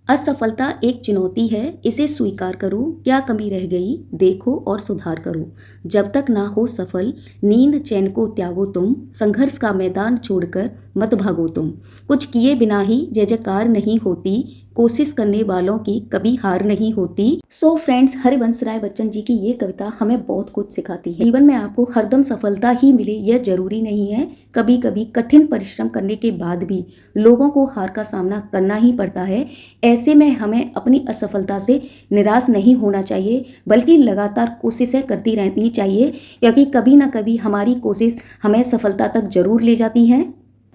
असफलता एक चुनौती है, इसे स्वीकार करो। क्या कमी रह गई, देखो और सुधार करो। जब तक ना हो सफल, नींद चैन को त्यागो तुम। संघर्ष का मैदान छोड़कर मत भागो तुम। कुछ किए बिना ही जय जयकार नहीं होती। कोशिश करने वालों की कभी हार नहीं होती। सो फ्रेंड्स, हरिवंश राय बच्चन जी की ये कविता हमें बहुत कुछ सिखाती है। जीवन में आपको हरदम सफलता ही मिले यह जरूरी नहीं है। कभी कभी कठिन परिश्रम करने के बाद भी लोगों को हार का सामना करना ही पड़ता है। ऐसे में हमें अपनी असफलता से निराश नहीं होना चाहिए, बल्कि लगातार कोशिशें करती रहनी चाहिए, क्योंकि कभी ना कभी हमारी कोशिश हमें सफलता तक जरूर ले जाती है।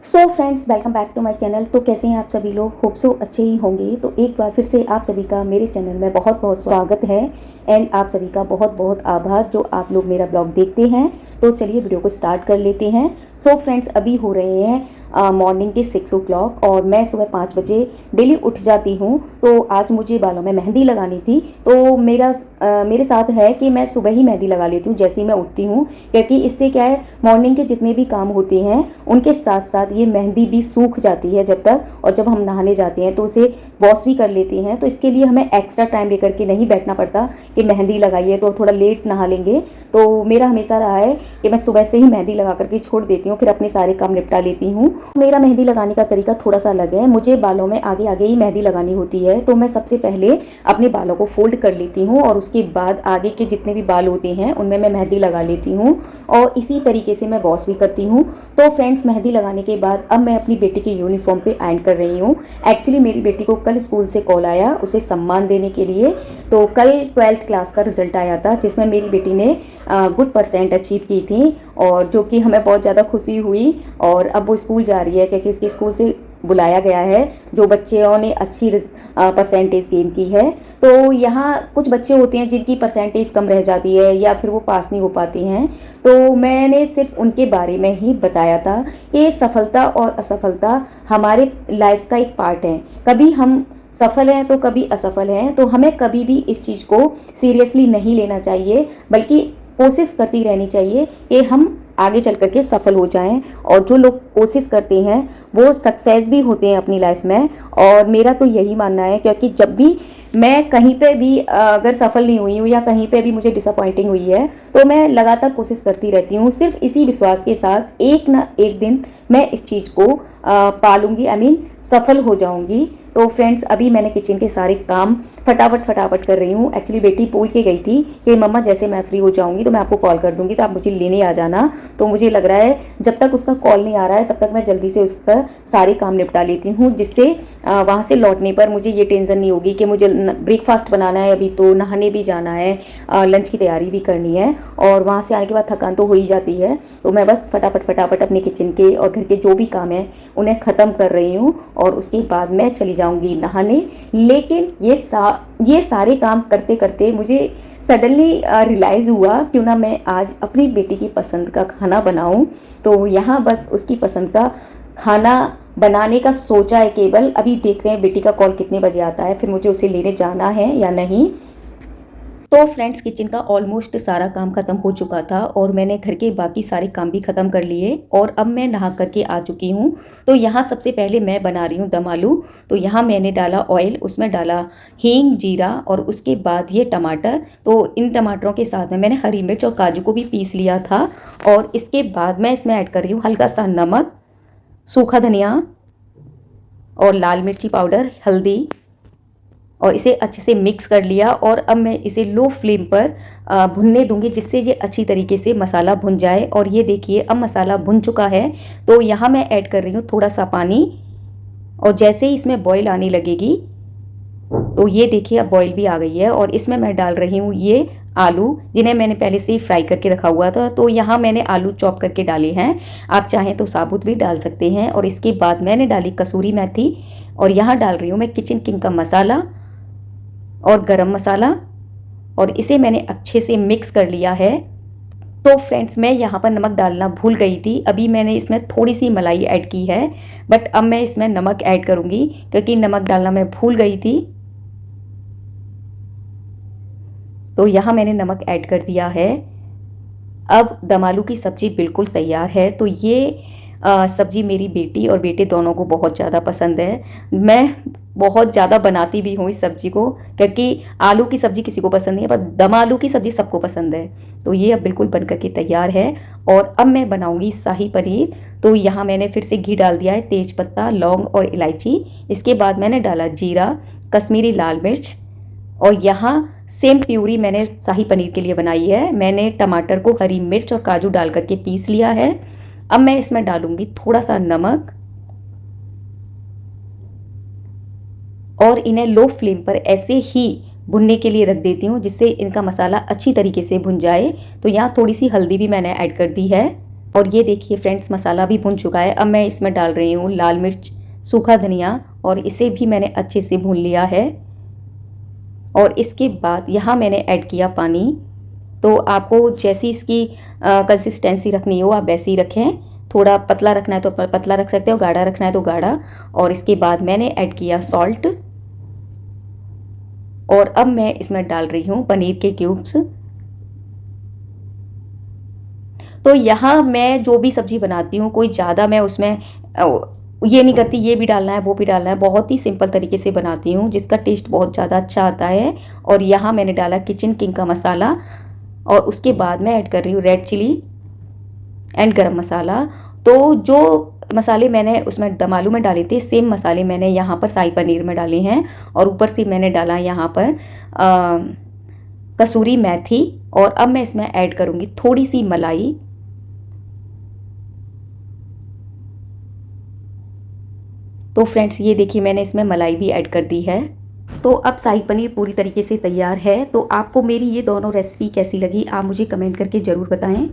So friends, welcome back to my channel. तो कैसे हैं आप सभी लोग? होप सो अच्छे ही होंगे। तो एक बार फिर से आप सभी का मेरे चैनल में बहुत बहुत स्वागत है एंड आप सभी का बहुत बहुत आभार जो आप लोग मेरा ब्लॉग देखते हैं। तो चलिए वीडियो को स्टार्ट कर लेते हैं। सो फ्रेंड्स, अभी हो रहे हैं मॉर्निंग के 6 o'clock और मैं सुबह 5 बजे डेली उठ जाती हूँ। तो आज मुझे बालों में मेहंदी लगानी थी। तो मेरे साथ है कि मैं सुबह ही मेहंदी लगा लेती हूँ जैसे ही मैं उठती हूँ, क्योंकि इससे क्या है, मॉर्निंग के जितने भी काम होते हैं उनके साथ साथ ये मेहंदी भी सूख जाती है जब तक, और जब हम नहाने जाते हैं तो उसे वॉश भी कर लेते हैं। तो इसके लिए हमें एक्स्ट्रा टाइम लेकर के नहीं बैठना पड़ता कि मेहंदी लगाइए तो थोड़ा लेट नहा लेंगे। तो मेरा हमेशा रहा है कि मैं सुबह से ही मेहंदी लगा करके छोड़ देती हूँ, फिर अपने सारे काम निपटा लेती हूँ। मेरा मेहंदी लगाने का तरीका थोड़ा सा अलग है। मुझे बालों में आगे आगे ही मेहंदी लगानी होती है। तो मैं सबसे पहले अपने बालों को फोल्ड कर लेती हूँ और उसके बाद आगे के जितने भी बाल होते हैं उनमें मैं मेहंदी लगा लेती हूँ, और इसी तरीके से मैं वॉश भी करती हूँ। तो फ्रेंड्स, मेहंदी लगाने के बाद अब मैं अपनी बेटी के यूनिफॉर्म पे आयरन कर रही हूँ। एक्चुअली मेरी बेटी को कल स्कूल से कॉल आया उसे सम्मान देने के लिए। तो कल 12th क्लास का रिजल्ट आया था जिसमें मेरी बेटी ने गुड परसेंट अचीव की थी, और जो कि हमें बहुत ज़्यादा खुशी हुई। और अब वो स्कूल जा रही है क्योंकि उसके स्कूल से बुलाया गया है जो बच्चों ने अच्छी परसेंटेज गेन की है। तो यहाँ कुछ बच्चे होते हैं जिनकी परसेंटेज कम रह जाती है या फिर वो पास नहीं हो पाते हैं। तो मैंने सिर्फ उनके बारे में ही बताया था कि सफलता और असफलता हमारे लाइफ का एक पार्ट है। कभी हम सफल हैं तो कभी असफल हैं, तो हमें कभी भी इस चीज़ को सीरियसली नहीं लेना चाहिए, बल्कि कोशिश करती रहनी चाहिए कि हम आगे चल करके सफल हो जाएं। और जो लोग कोशिश करते हैं वो सक्सेस भी होते हैं अपनी लाइफ में। और मेरा तो यही मानना है, क्योंकि जब भी मैं कहीं पे भी अगर सफल नहीं हुई हूँ या कहीं पे भी मुझे डिसअपॉइंटिंग हुई है, तो मैं लगातार कोशिश करती रहती हूँ, सिर्फ इसी विश्वास के साथ एक ना एक दिन मैं इस चीज़ को पालूंगी, सफल हो जाऊंगी। तो फ्रेंड्स, अभी मैंने किचन के सारे काम फटाफट कर रही हूँ। एक्चुअली बेटी बोल के गई थी कि मम्मा जैसे मैं फ्री हो जाऊंगी तो मैं आपको कॉल कर दूंगी, तो आप मुझे लेने आ जाना। तो मुझे लग रहा है जब तक उसका कॉल नहीं आ रहा है तब तक मैं जल्दी से उसका सारे काम निपटा लेती हूँ, जिससे वहाँ से लौटने पर मुझे ये टेंशन नहीं होगी कि मुझे ब्रेकफास्ट बनाना है, अभी तो नहाने भी जाना है, लंच की तैयारी भी करनी है, और वहाँ से आने के बाद थकान तो हो ही जाती है। तो मैं बस फटाफट अपने किचन के और घर के जो भी काम है उन्हें ख़त्म कर रही हूँ, और उसके बाद मैं चली जाऊँगी नहाने। लेकिन ये सारे काम करते करते मुझे सडनली रियलाइज़ हुआ क्यों ना मैं आज अपनी बेटी की पसंद का खाना बनाऊं। तो यहाँ बस उसकी पसंद का खाना बनाने का सोचा है केवल। अभी देखते हैं बेटी का कॉल कितने बजे आता है, फिर मुझे उसे लेने जाना है या नहीं। तो फ्रेंड्स, किचन का ऑलमोस्ट सारा काम खत्म हो चुका था और मैंने घर के बाकी सारे काम भी खत्म कर लिए, और अब मैं नहा करके आ चुकी हूँ। तो यहाँ सबसे पहले मैं बना रही हूँ दम आलू। तो यहाँ मैंने डाला ऑयल, उसमें डाला हींग, जीरा, और उसके बाद ये टमाटर। तो इन टमाटरों के साथ में मैंने हरी मिर्च और काजू को भी पीस लिया था, और इसके बाद मैं इसमें ऐड कर रही हूँ हल्का सा नमक, सूखा धनिया और लाल मिर्ची पाउडर, हल्दी, और इसे अच्छे से मिक्स कर लिया। और अब मैं इसे लो फ्लेम पर भुनने दूंगी, जिससे ये अच्छी तरीके से मसाला भुन जाए। और ये देखिए अब मसाला भुन चुका है। तो यहाँ मैं ऐड कर रही हूँ थोड़ा सा पानी, और जैसे ही इसमें बॉईल आने लगेगी, तो ये देखिए अब बॉईल भी आ गई है, और इसमें मैं डाल रही हूँ ये आलू, जिन्हें मैंने पहले से ही फ्राई करके रखा हुआ था। तो यहाँ मैंने आलू चॉप करके डाले हैं, आप चाहें तो साबुत भी डाल सकते हैं। और इसके बाद मैंने डाली कसूरी मेथी, और यहाँ डाल रही हूँ मैं किचन किंग का मसाला और गरम मसाला, और इसे मैंने अच्छे से मिक्स कर लिया है। तो फ्रेंड्स, मैं यहाँ पर नमक डालना भूल गई थी। अभी मैंने इसमें थोड़ी सी मलाई ऐड की है, बट अब मैं इसमें नमक ऐड करूँगी क्योंकि नमक डालना मैं भूल गई थी। तो यहाँ मैंने नमक ऐड कर दिया है। अब दम आलू की सब्ज़ी बिल्कुल तैयार है। तो ये सब्ज़ी मेरी बेटी और बेटे दोनों को बहुत ज़्यादा पसंद है। मैं बहुत ज़्यादा बनाती भी हूँ इस सब्ज़ी को, क्योंकि आलू की सब्ज़ी किसी को पसंद नहीं है, पर दम आलू की सब्ज़ी सबको पसंद है। तो ये अब बिल्कुल बनकर के तैयार है। और अब मैं बनाऊंगी शाही पनीर। तो यहाँ मैंने फिर से घी डाल दिया है, तेज पत्ता, लौंग और इलायची। इसके बाद मैंने डाला जीरा, कश्मीरी लाल मिर्च, और यहाँ सेम प्यूरी मैंने शाही पनीर के लिए बनाई है। मैंने टमाटर को हरी मिर्च और काजू डाल करके पीस लिया है। अब मैं इसमें डालूंगी थोड़ा सा नमक और इन्हें लो फ्लेम पर ऐसे ही भुनने के लिए रख देती हूँ, जिससे इनका मसाला अच्छी तरीके से भुन जाए। तो यहाँ थोड़ी सी हल्दी भी मैंने ऐड कर दी है। और ये देखिए फ्रेंड्स, मसाला भी भुन चुका है। अब मैं इसमें डाल रही हूँ लाल मिर्च, सूखा धनिया, और इसे भी मैंने अच्छे से भून लिया है। और इसके बाद यहाँ मैंने ऐड किया पानी। तो आपको जैसी इसकी कंसिस्टेंसी रखनी हो आप वैसी ही रखें। थोड़ा पतला रखना है तो पतला रख सकते हो, गाढ़ा रखना है तो गाढ़ा। और इसके बाद मैंने ऐड किया सॉल्ट। और अब मैं इसमें डाल रही हूँ पनीर के क्यूब्स। तो यहाँ मैं जो भी सब्जी बनाती हूँ, कोई ज़्यादा मैं उसमें ये नहीं करती ये भी डालना है वो भी डालना है। बहुत ही सिंपल तरीके से बनाती हूँ, जिसका टेस्ट बहुत ज़्यादा अच्छा आता है। और यहाँ मैंने डाला किचन किंग का मसाला, और उसके बाद मैं ऐड कर रही हूँ रेड चिली एंड गरम मसाला। तो जो मसाले मैंने उसमें दम आलू में डाले थे, सेम मसाले मैंने यहाँ पर शाही पनीर में डाले हैं। और ऊपर से मैंने डाला यहाँ पर कसूरी मेथी। और अब मैं इसमें ऐड करूँगी थोड़ी सी मलाई। तो फ्रेंड्स ये देखिए मैंने इसमें मलाई भी ऐड कर दी है। तो अब शाही पनीर पूरी तरीके से तैयार है। तो आपको मेरी ये दोनों रेसिपी कैसी लगी आप मुझे कमेंट करके ज़रूर बताएं।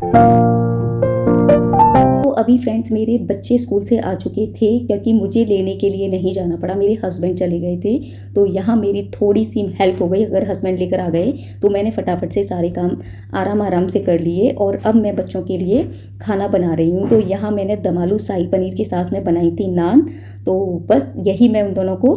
तो अभी फ्रेंड्स मेरे बच्चे स्कूल से आ चुके थे, क्योंकि मुझे लेने के लिए नहीं जाना पड़ा, मेरे हस्बैंड चले गए थे। तो यहाँ मेरी थोड़ी सी हेल्प हो गई। अगर हस्बैंड लेकर आ गए तो मैंने फटाफट से सारे काम आराम से कर लिए। और अब मैं बच्चों के लिए खाना बना रही हूँ। तो यहाँ मैंने दम आलू शाही पनीर के साथ में बनाई थी नान। तो बस यही मैं उन दोनों को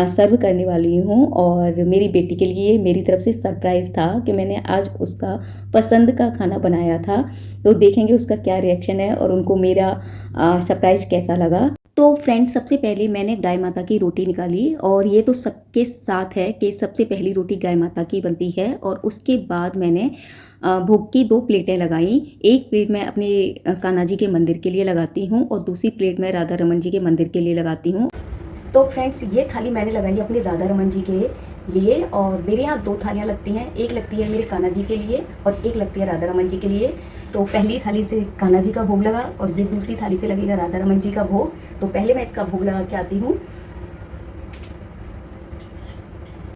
सर्व करने वाली हूँ। और मेरी बेटी के लिए मेरी तरफ से सरप्राइज़ था कि मैंने आज उसका पसंद का खाना बनाया था। तो देखेंगे उसका क्या रिएक्शन है और उनको मेरा सरप्राइज़ कैसा लगा। तो फ्रेंड्स सबसे पहले मैंने गाय माता की रोटी निकाली। और ये तो सबके साथ है कि सबसे पहली रोटी गाय माता की बनती है। और उसके बाद मैंने भोग की 2 प्लेटें लगाई। एक प्लेट मैं अपने कान्हा जी के मंदिर के लिए लगाती हूँ और दूसरी प्लेट मैं राधा रमन जी के मंदिर के लिए लगाती हूँ। तो फ्रेंड्स ये थाली मैंने लगाई अपने राधा रमन जी के लिए। और मेरे यहाँ 2 थालियाँ लगती हैं, एक लगती है मेरे कान्हा जी के लिए और एक लगती है राधा रमन जी के लिए। तो पहली थाली से कान्हा जी का भोग लगा और ये दूसरी थाली से लगेगा राधा रमन जी का भोग। तो पहले मैं इसका भोग लगा के आती हूँ।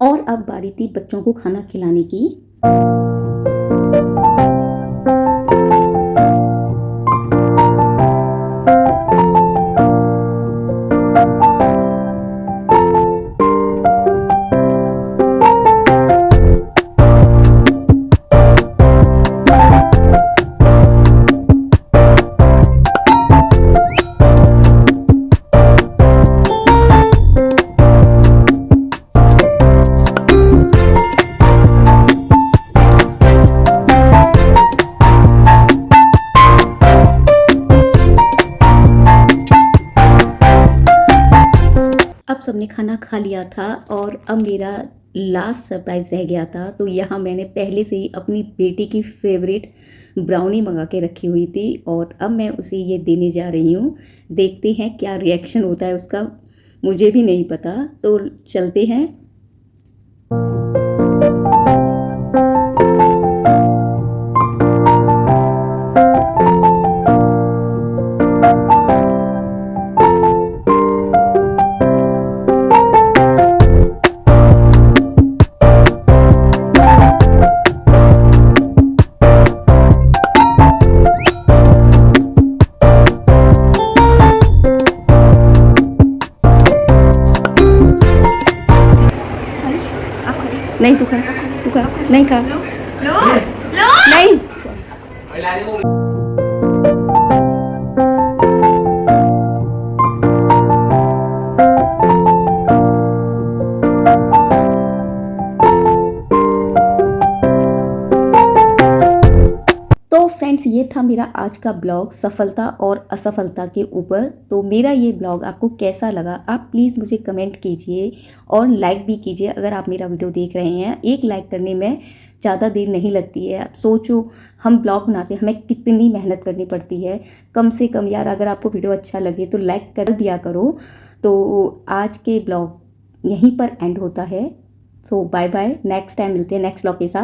और अब बारी थी बच्चों को खाना खिलाने की। अब सबने खाना खा लिया था और अब मेरा लास्ट सरप्राइज़ रह गया था। तो यहाँ मैंने पहले से ही अपनी बेटी की फेवरेट ब्राउनी मंगा के रखी हुई थी और अब मैं उसे ये देने जा रही हूँ। देखते हैं क्या रिएक्शन होता है उसका, मुझे भी नहीं पता। तो चलते हैं। नहीं तू खा, तू खा, नहीं खा, नहीं। फ्रेंड्स, ये था मेरा आज का ब्लॉग सफलता और असफलता के ऊपर। तो मेरा ये ब्लॉग आपको कैसा लगा आप प्लीज़ मुझे कमेंट कीजिए और लाइक भी कीजिए अगर आप मेरा वीडियो देख रहे हैं। एक लाइक करने में ज़्यादा देर नहीं लगती है। आप सोचो हम ब्लॉग बनाते हमें कितनी मेहनत करनी पड़ती है। कम से कम यार अगर आपको वीडियो अच्छा लगे तो लाइक कर दिया करो। तो आज के ब्लॉग यहीं पर एंड होता है। सो बाय बाय, नेक्स्ट टाइम मिलते हैं नेक्स्ट ब्लॉग के साथ।